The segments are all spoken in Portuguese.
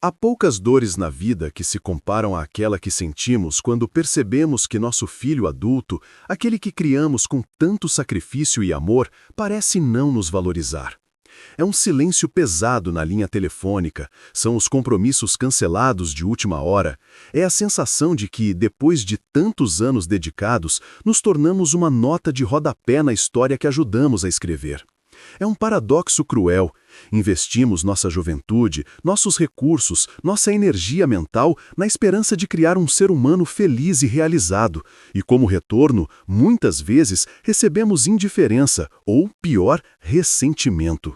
Há poucas dores na vida que se comparam àquela que sentimos quando percebemos que nosso filho adulto, aquele que criamos com tanto sacrifício e amor, parece não nos valorizar. É um silêncio pesado na linha telefônica, são os compromissos cancelados de última hora, é a sensação de que, depois de tantos anos dedicados, nos tornamos uma nota de rodapé na história que ajudamos a escrever. É um paradoxo cruel. Investimos nossa juventude, nossos recursos, nossa energia mental na esperança de criar um ser humano feliz e realizado, e como retorno, muitas vezes recebemos indiferença ou, pior, ressentimento.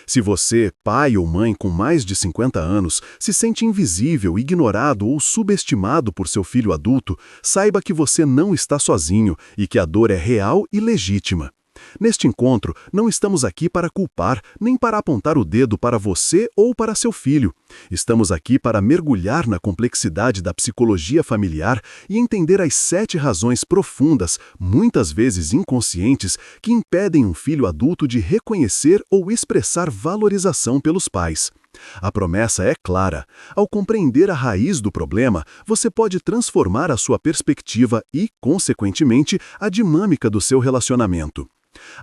Se você, pai ou mãe com mais de 50 anos, se sente invisível, ignorado ou subestimado por seu filho adulto, saiba que você não está sozinho e que a dor é real e legítima. Neste encontro, não estamos aqui para culpar, nem para apontar o dedo para você ou para seu filho. Estamos aqui para mergulhar na complexidade da psicologia familiar e entender as 7 razões profundas, muitas vezes inconscientes, que impedem um filho adulto de reconhecer ou expressar valorização pelos pais. A promessa é clara. Ao compreender a raiz do problema, você pode transformar a sua perspectiva e, consequentemente, a dinâmica do seu relacionamento.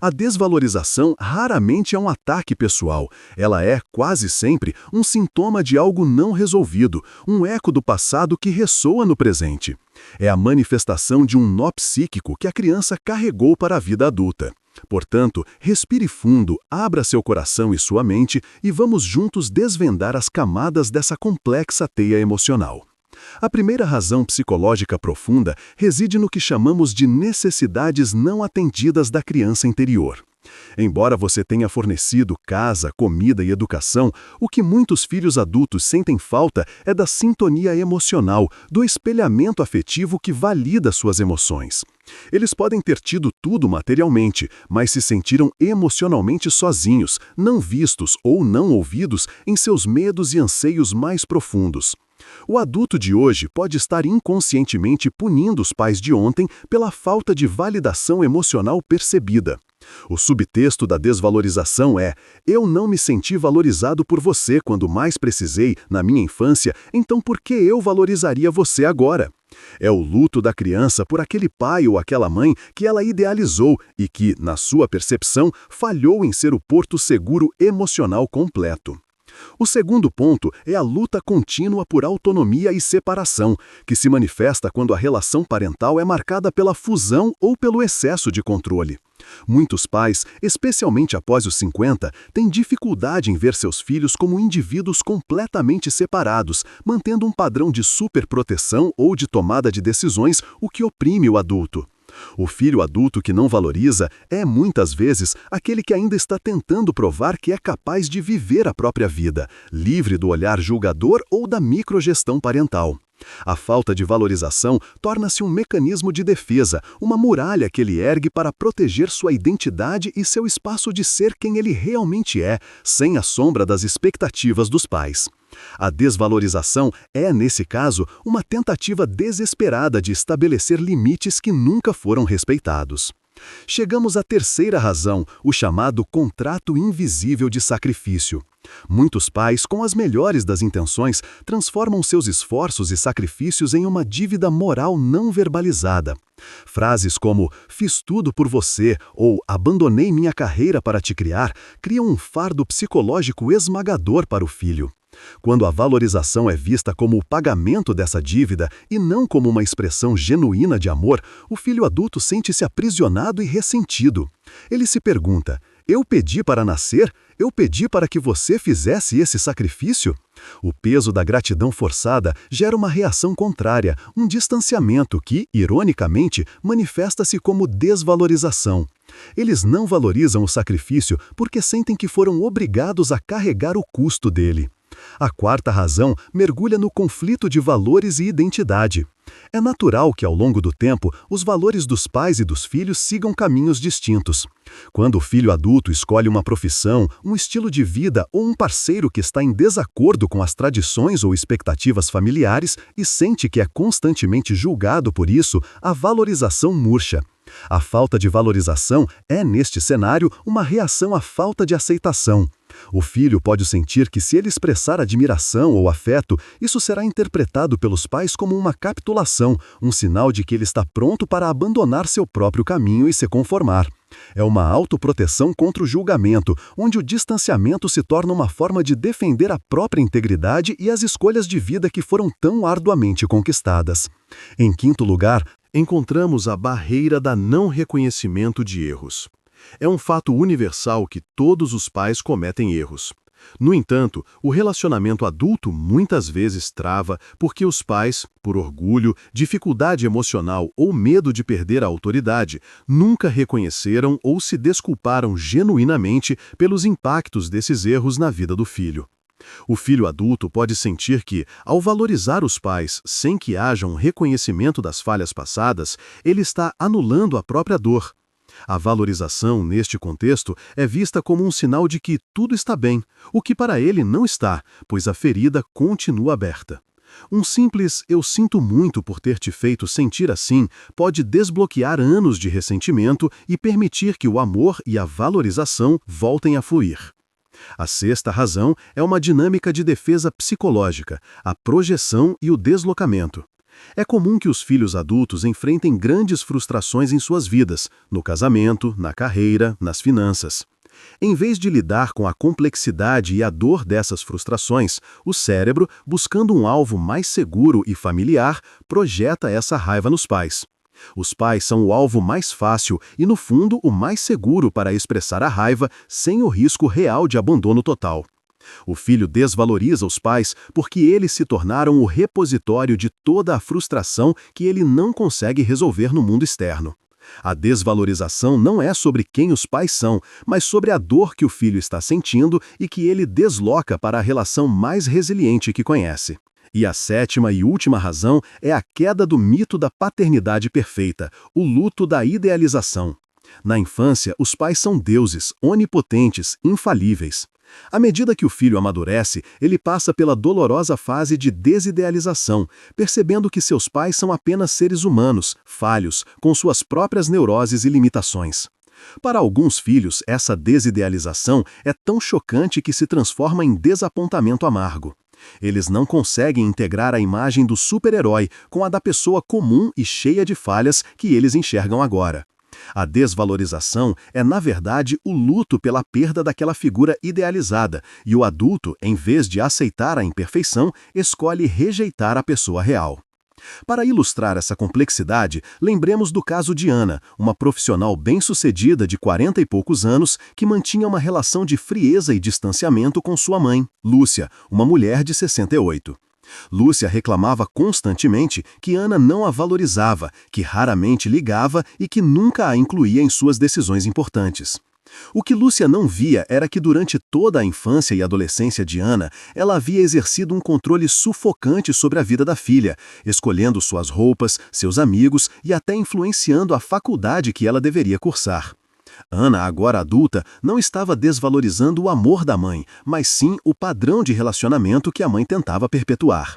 A desvalorização raramente é um ataque pessoal. Ela é, quase sempre, um sintoma de algo não resolvido, um eco do passado que ressoa no presente. É a manifestação de um nó psíquico que a criança carregou para a vida adulta. Portanto, respire fundo, abra seu coração e sua mente e vamos juntos desvendar as camadas dessa complexa teia emocional. A primeira razão psicológica profunda reside no que chamamos de necessidades não atendidas da criança interior. Embora você tenha fornecido casa, comida e educação, o que muitos filhos adultos sentem falta é da sintonia emocional, do espelhamento afetivo que valida suas emoções. Eles podem ter tido tudo materialmente, mas se sentiram emocionalmente sozinhos, não vistos ou não ouvidos em seus medos e anseios mais profundos. O adulto de hoje pode estar inconscientemente punindo os pais de ontem pela falta de validação emocional percebida. O subtexto da desvalorização é: eu não me senti valorizado por você quando mais precisei, na minha infância, então por que eu valorizaria você agora? É o luto da criança por aquele pai ou aquela mãe que ela idealizou e que, na sua percepção, falhou em ser o porto seguro emocional completo. O segundo ponto é a luta contínua por autonomia e separação, que se manifesta quando a relação parental é marcada pela fusão ou pelo excesso de controle. Muitos pais, especialmente após os 50, têm dificuldade em ver seus filhos como indivíduos completamente separados, mantendo um padrão de superproteção ou de tomada de decisões, o que oprime o adulto. O filho adulto que não valoriza é, muitas vezes, aquele que ainda está tentando provar que é capaz de viver a própria vida, livre do olhar julgador ou da microgestão parental. A falta de valorização torna-se um mecanismo de defesa, uma muralha que ele ergue para proteger sua identidade e seu espaço de ser quem ele realmente é, sem a sombra das expectativas dos pais. A desvalorização é, nesse caso, uma tentativa desesperada de estabelecer limites que nunca foram respeitados. Chegamos à terceira razão, o chamado contrato invisível de sacrifício. Muitos pais, com as melhores das intenções, transformam seus esforços e sacrifícios em uma dívida moral não verbalizada. Frases como "fiz tudo por você" ou "abandonei minha carreira para te criar" criam um fardo psicológico esmagador para o filho. Quando a valorização é vista como o pagamento dessa dívida e não como uma expressão genuína de amor, o filho adulto sente-se aprisionado e ressentido. Ele se pergunta: eu pedi para nascer? Eu pedi para que você fizesse esse sacrifício? O peso da gratidão forçada gera uma reação contrária, um distanciamento que, ironicamente, manifesta-se como desvalorização. Eles não valorizam o sacrifício porque sentem que foram obrigados a carregar o custo dele. A quarta razão mergulha no conflito de valores e identidade. É natural que, ao longo do tempo, os valores dos pais e dos filhos sigam caminhos distintos. Quando o filho adulto escolhe uma profissão, um estilo de vida ou um parceiro que está em desacordo com as tradições ou expectativas familiares e sente que é constantemente julgado por isso, a valorização murcha. A falta de valorização é, neste cenário, uma reação à falta de aceitação. O filho pode sentir que, se ele expressar admiração ou afeto, isso será interpretado pelos pais como uma capitulação, um sinal de que ele está pronto para abandonar seu próprio caminho e se conformar. É uma autoproteção contra o julgamento, onde o distanciamento se torna uma forma de defender a própria integridade e as escolhas de vida que foram tão arduamente conquistadas. Em quinto lugar, encontramos a barreira da não reconhecimento de erros. É um fato universal que todos os pais cometem erros. No entanto, o relacionamento adulto muitas vezes trava porque os pais, por orgulho, dificuldade emocional ou medo de perder a autoridade, nunca reconheceram ou se desculparam genuinamente pelos impactos desses erros na vida do filho. O filho adulto pode sentir que, ao valorizar os pais sem que haja um reconhecimento das falhas passadas, ele está anulando a própria dor. A valorização, neste contexto, é vista como um sinal de que tudo está bem, o que para ele não está, pois a ferida continua aberta. Um simples "eu sinto muito por ter te feito sentir assim" pode desbloquear anos de ressentimento e permitir que o amor e a valorização voltem a fluir. A sexta razão é uma dinâmica de defesa psicológica, a projeção e o deslocamento. É comum que os filhos adultos enfrentem grandes frustrações em suas vidas, no casamento, na carreira, nas finanças. Em vez de lidar com a complexidade e a dor dessas frustrações, o cérebro, buscando um alvo mais seguro e familiar, projeta essa raiva nos pais. Os pais são o alvo mais fácil e, no fundo, o mais seguro para expressar a raiva sem o risco real de abandono total. O filho desvaloriza os pais porque eles se tornaram o repositório de toda a frustração que ele não consegue resolver no mundo externo. A desvalorização não é sobre quem os pais são, mas sobre a dor que o filho está sentindo e que ele desloca para a relação mais resiliente que conhece. E a sétima e última razão é a queda do mito da paternidade perfeita, o luto da idealização. Na infância, os pais são deuses, onipotentes, infalíveis. À medida que o filho amadurece, ele passa pela dolorosa fase de desidealização, percebendo que seus pais são apenas seres humanos, falhos, com suas próprias neuroses e limitações. Para alguns filhos, essa desidealização é tão chocante que se transforma em desapontamento amargo. Eles não conseguem integrar a imagem do super-herói com a da pessoa comum e cheia de falhas que eles enxergam agora. A desvalorização é, na verdade, o luto pela perda daquela figura idealizada, e o adulto, em vez de aceitar a imperfeição, escolhe rejeitar a pessoa real. Para ilustrar essa complexidade, lembremos do caso de Ana, uma profissional bem-sucedida de 40 e poucos anos que mantinha uma relação de frieza e distanciamento com sua mãe, Lúcia, uma mulher de 68. Lúcia reclamava constantemente que Ana não a valorizava, que raramente ligava e que nunca a incluía em suas decisões importantes. O que Lúcia não via era que durante toda a infância e adolescência de Ana, ela havia exercido um controle sufocante sobre a vida da filha, escolhendo suas roupas, seus amigos e até influenciando a faculdade que ela deveria cursar. Ana, agora adulta, não estava desvalorizando o amor da mãe, mas sim o padrão de relacionamento que a mãe tentava perpetuar.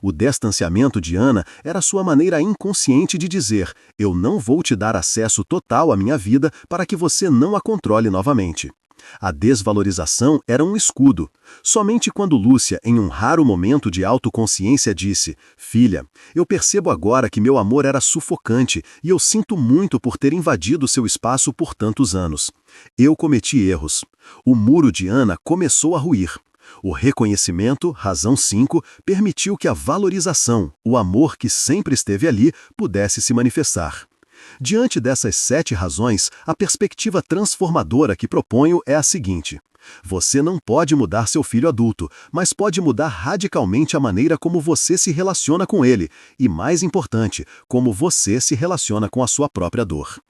O distanciamento de Ana era sua maneira inconsciente de dizer: "Eu não vou te dar acesso total à minha vida para que você não a controle novamente." A desvalorização era um escudo. Somente quando Lúcia, em um raro momento de autoconsciência, disse: "Filha, eu percebo agora que meu amor era sufocante e eu sinto muito por ter invadido seu espaço por tantos anos. Eu cometi erros." O muro de Ana começou a ruir. O reconhecimento, razão 5, permitiu que a valorização, o amor que sempre esteve ali, pudesse se manifestar. Diante dessas 7 razões, a perspectiva transformadora que proponho é a seguinte: você não pode mudar seu filho adulto, mas pode mudar radicalmente a maneira como você se relaciona com ele, e, mais importante, como você se relaciona com a sua própria dor.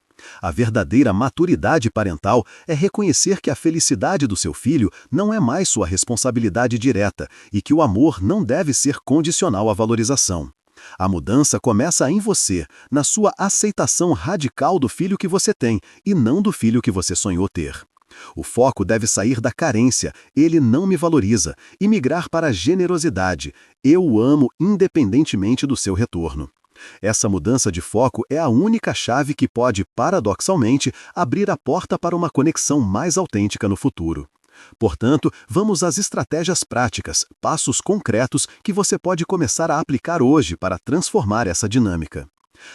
A verdadeira maturidade parental é reconhecer que a felicidade do seu filho não é mais sua responsabilidade direta e que o amor não deve ser condicional à valorização. A mudança começa em você, na sua aceitação radical do filho que você tem e não do filho que você sonhou ter. O foco deve sair da carência, "ele não me valoriza", e migrar para a generosidade, "eu o amo independentemente do seu retorno." Essa mudança de foco é a única chave que pode, paradoxalmente, abrir a porta para uma conexão mais autêntica no futuro. Portanto, vamos às estratégias práticas, passos concretos que você pode começar a aplicar hoje para transformar essa dinâmica.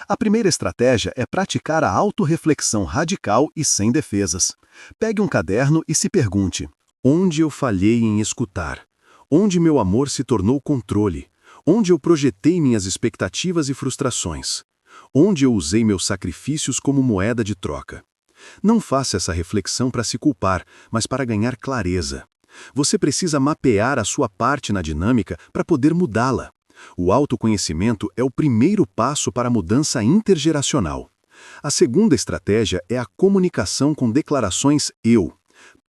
A primeira estratégia é praticar a autorreflexão radical e sem defesas. Pegue um caderno e se pergunte: onde eu falhei em escutar? Onde meu amor se tornou controle? Onde eu projetei minhas expectativas e frustrações? Onde eu usei meus sacrifícios como moeda de troca? Não faça essa reflexão para se culpar, mas para ganhar clareza. Você precisa mapear a sua parte na dinâmica para poder mudá-la. O autoconhecimento é o primeiro passo para a mudança intergeracional. A segunda estratégia é a comunicação com declarações eu.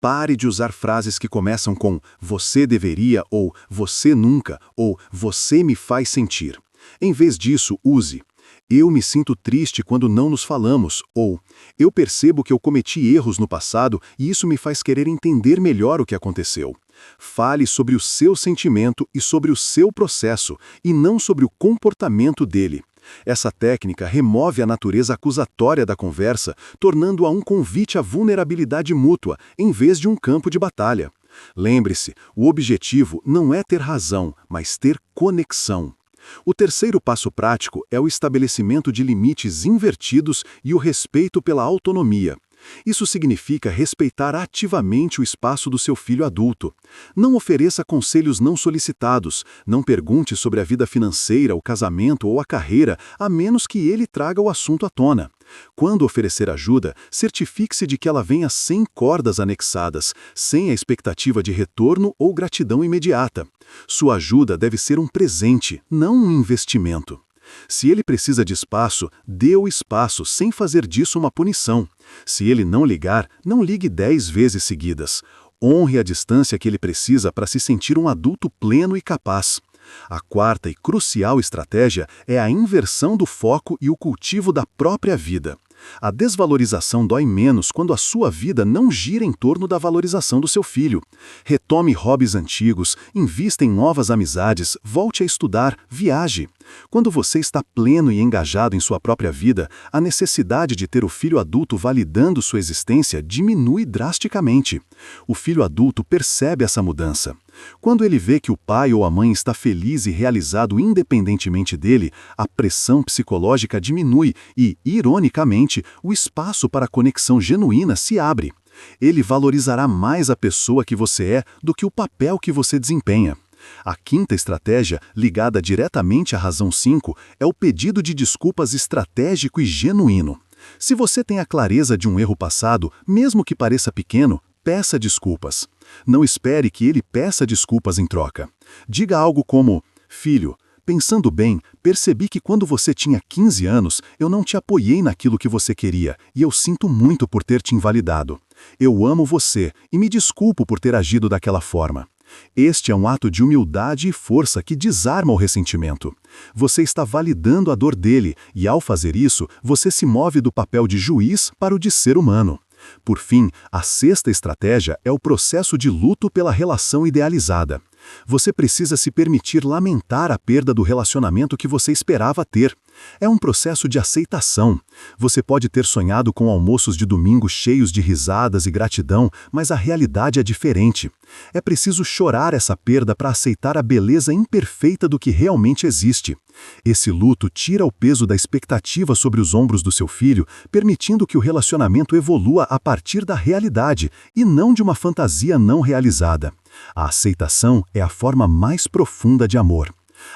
Pare de usar frases que começam com você deveria ou você nunca ou você me faz sentir. Em vez disso, use eu me sinto triste quando não nos falamos, ou eu percebo que eu cometi erros no passado e isso me faz querer entender melhor o que aconteceu. Fale sobre o seu sentimento e sobre o seu processo, e não sobre o comportamento dele. Essa técnica remove a natureza acusatória da conversa, tornando-a um convite à vulnerabilidade mútua, em vez de um campo de batalha. Lembre-se, o objetivo não é ter razão, mas ter conexão. O terceiro passo prático é o estabelecimento de limites invertidos e o respeito pela autonomia. Isso significa respeitar ativamente o espaço do seu filho adulto. Não ofereça conselhos não solicitados, não pergunte sobre a vida financeira, o casamento ou a carreira, a menos que ele traga o assunto à tona. Quando oferecer ajuda, certifique-se de que ela venha sem cordas anexadas, sem a expectativa de retorno ou gratidão imediata. Sua ajuda deve ser um presente, não um investimento. Se ele precisa de espaço, dê o espaço sem fazer disso uma punição. Se ele não ligar, não ligue 10 vezes seguidas. Honre a distância que ele precisa para se sentir um adulto pleno e capaz. A quarta e crucial estratégia é a inversão do foco e o cultivo da própria vida. A desvalorização dói menos quando a sua vida não gira em torno da valorização do seu filho. Retome hobbies antigos, invista em novas amizades, volte a estudar, viaje. Quando você está pleno e engajado em sua própria vida, a necessidade de ter o filho adulto validando sua existência diminui drasticamente. O filho adulto percebe essa mudança. Quando ele vê que o pai ou a mãe está feliz e realizado independentemente dele, a pressão psicológica diminui e, ironicamente, o espaço para a conexão genuína se abre. Ele valorizará mais a pessoa que você é do que o papel que você desempenha. A quinta estratégia, ligada diretamente à razão 5, é o pedido de desculpas estratégico e genuíno. Se você tem a clareza de um erro passado, mesmo que pareça pequeno, peça desculpas. Não espere que ele peça desculpas em troca. Diga algo como: filho, pensando bem, percebi que quando você tinha 15 anos, eu não te apoiei naquilo que você queria, e eu sinto muito por ter te invalidado. Eu amo você e me desculpo por ter agido daquela forma. Este é um ato de humildade e força que desarma o ressentimento. Você está validando a dor dele e, ao fazer isso, você se move do papel de juiz para o de ser humano. Por fim, a sexta estratégia é o processo de luto pela relação idealizada. Você precisa se permitir lamentar a perda do relacionamento que você esperava ter. É um processo de aceitação. Você pode ter sonhado com almoços de domingo cheios de risadas e gratidão, mas a realidade é diferente. É preciso chorar essa perda para aceitar a beleza imperfeita do que realmente existe. Esse luto tira o peso da expectativa sobre os ombros do seu filho, permitindo que o relacionamento evolua a partir da realidade e não de uma fantasia não realizada. A aceitação é a forma mais profunda de amor.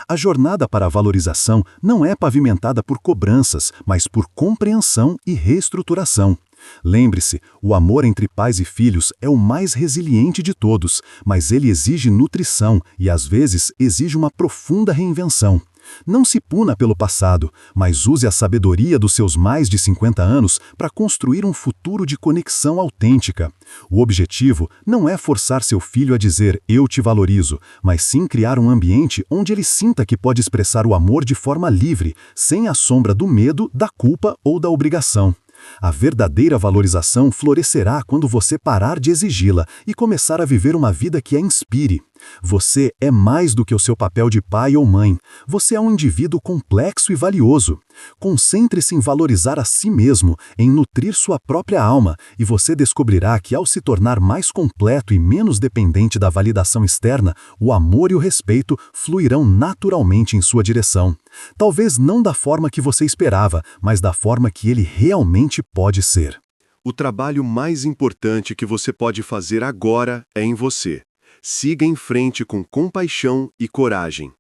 A jornada para a valorização não é pavimentada por cobranças, mas por compreensão e reestruturação. Lembre-se, o amor entre pais e filhos é o mais resiliente de todos, mas ele exige nutrição e, às vezes, exige uma profunda reinvenção. Não se puna pelo passado, mas use a sabedoria dos seus mais de 50 anos para construir um futuro de conexão autêntica. O objetivo não é forçar seu filho a dizer "eu te valorizo", mas sim criar um ambiente onde ele sinta que pode expressar o amor de forma livre, sem a sombra do medo, da culpa ou da obrigação. A verdadeira valorização florescerá quando você parar de exigi-la e começar a viver uma vida que a inspire. Você é mais do que o seu papel de pai ou mãe. Você é um indivíduo complexo e valioso. Concentre-se em valorizar a si mesmo, em nutrir sua própria alma, e você descobrirá que, ao se tornar mais completo e menos dependente da validação externa, o amor e o respeito fluirão naturalmente em sua direção. Talvez não da forma que você esperava, mas da forma que ele realmente pode ser. O trabalho mais importante que você pode fazer agora é em você. Siga em frente com compaixão e coragem.